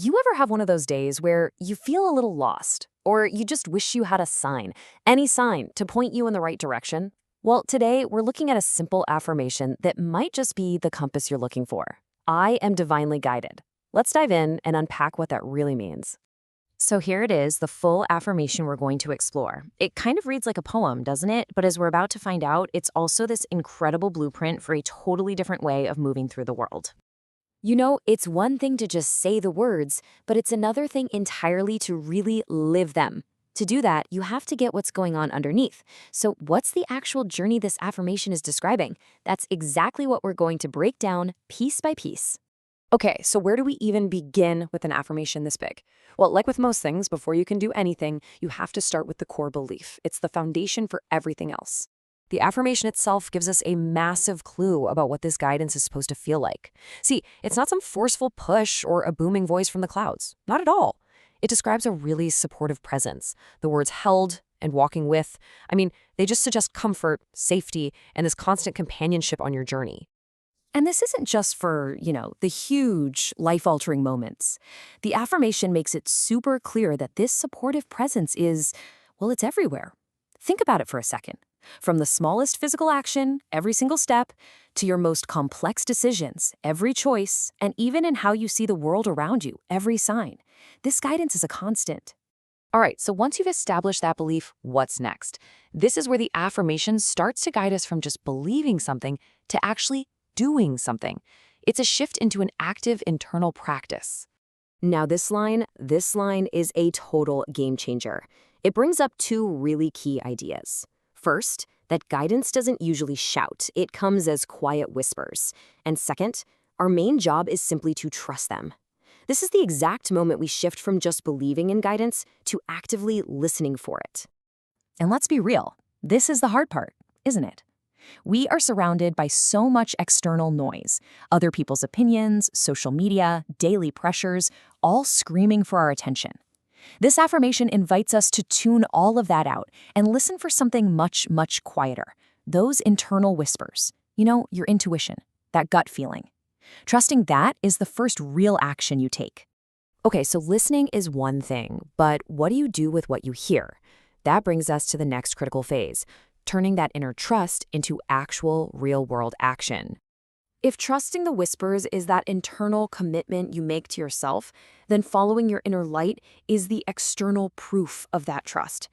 You ever have one of those days where you feel a little lost, or you just wish you had a sign, any sign, to point you in the right direction? Well, today we're looking at a simple affirmation that might just be the compass you're looking for. I am divinely guided. Let's dive in and unpack what that really means. So here it is, the full affirmation we're going to explore. It kind of reads like a poem, doesn't it? But as we're about to find out, it's also this incredible blueprint for a totally different way of moving through the world. You know, it's one thing to just say the words, but it's another thing entirely to really live them. To do that, you have to get what's going on underneath. So what's the actual journey this affirmation is describing? That's exactly what we're going to break down piece by piece. Okay, so where do we even begin with an affirmation this big? Well, like with most things, before you can do anything, you have to start with the core belief. It's the foundation for everything else. The affirmation itself gives us a massive clue about what this guidance is supposed to feel like. See, it's not some forceful push or a booming voice from the clouds. Not at all. It describes a really supportive presence. The words held and walking with, they just suggest comfort, safety, and this constant companionship on your journey. And this isn't just for, the huge, life-altering moments. The affirmation makes it super clear that this supportive presence is, well, it's everywhere. Think about it for a second. From the smallest physical action, every single step, to your most complex decisions, every choice, and even in how you see the world around you, every sign. This guidance is a constant. All right, so once you've established that belief, what's next? This is where the affirmation starts to guide us from just believing something to actually doing something. It's a shift into an active internal practice. Now this line is a total game changer. It brings up two really key ideas. First, that guidance doesn't usually shout. It comes as quiet whispers. And second, our main job is simply to trust them. This is the exact moment we shift from just believing in guidance to actively listening for it. And let's be real, this is the hard part, isn't it? We are surrounded by so much external noise, other people's opinions, social media, daily pressures, all screaming for our attention. This affirmation invites us to tune all of that out and listen for something much, much quieter. Those internal whispers, your intuition, that gut feeling. Trusting that is the first real action you take. Okay, so listening is one thing, but what do you do with what you hear? That brings us to the next critical phase, turning that inner trust into actual real-world action. If trusting the whispers is that internal commitment you make to yourself, then following your inner light is the external proof of that trust.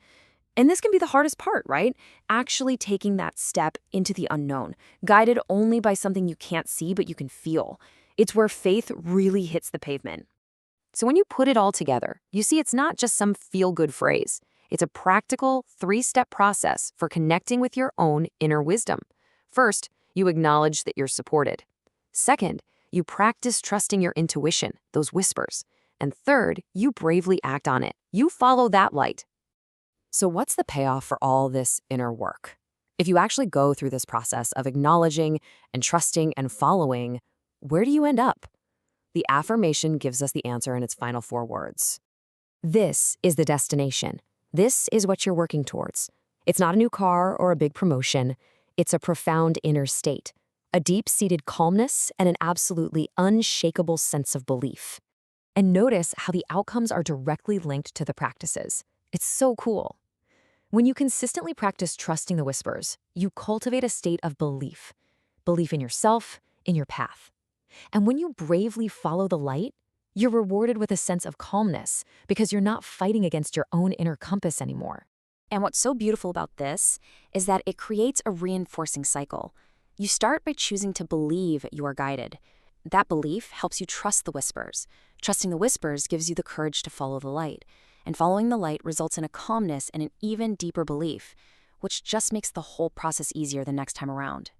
And this can be the hardest part, right? Actually taking that step into the unknown, guided only by something you can't see but you can feel. It's where faith really hits the pavement. So when you put it all together, you see it's not just some feel-good phrase. It's a practical, 3-step process for connecting with your own inner wisdom. First, you acknowledge that you're supported. Second, you practice trusting your intuition, those whispers. And third, you bravely act on it. You follow that light. So what's the payoff for all this inner work? If you actually go through this process of acknowledging and trusting and following, where do you end up? The affirmation gives us the answer in its final 4 words. This is the destination. This is what you're working towards. It's not a new car or a big promotion. It's a profound inner state, a deep-seated calmness and an absolutely unshakable sense of belief. And notice how the outcomes are directly linked to the practices. It's so cool. When you consistently practice trusting the whispers, you cultivate a state of belief in yourself, in your path. And when you bravely follow the light, you're rewarded with a sense of calmness because you're not fighting against your own inner compass anymore. And what's so beautiful about this is that it creates a reinforcing cycle. You start by choosing to believe you are guided. That belief helps you trust the whispers. Trusting the whispers gives you the courage to follow the light. And following the light results in a calmness and an even deeper belief, which just makes the whole process easier the next time around.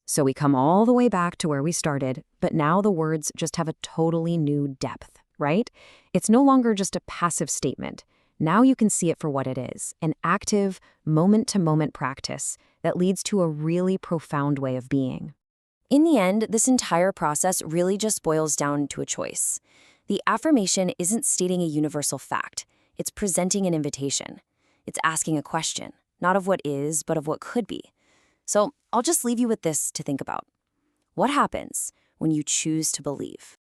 So we come all the way back to where we started, but now the words just have a totally new depth, right? It's no longer just a passive statement. Now you can see it for what it is, an active, moment-to-moment practice that leads to a really profound way of being. In the end, this entire process really just boils down to a choice. The affirmation isn't stating a universal fact. It's presenting an invitation. It's asking a question, not of what is, but of what could be. So I'll just leave you with this to think about. What happens when you choose to believe?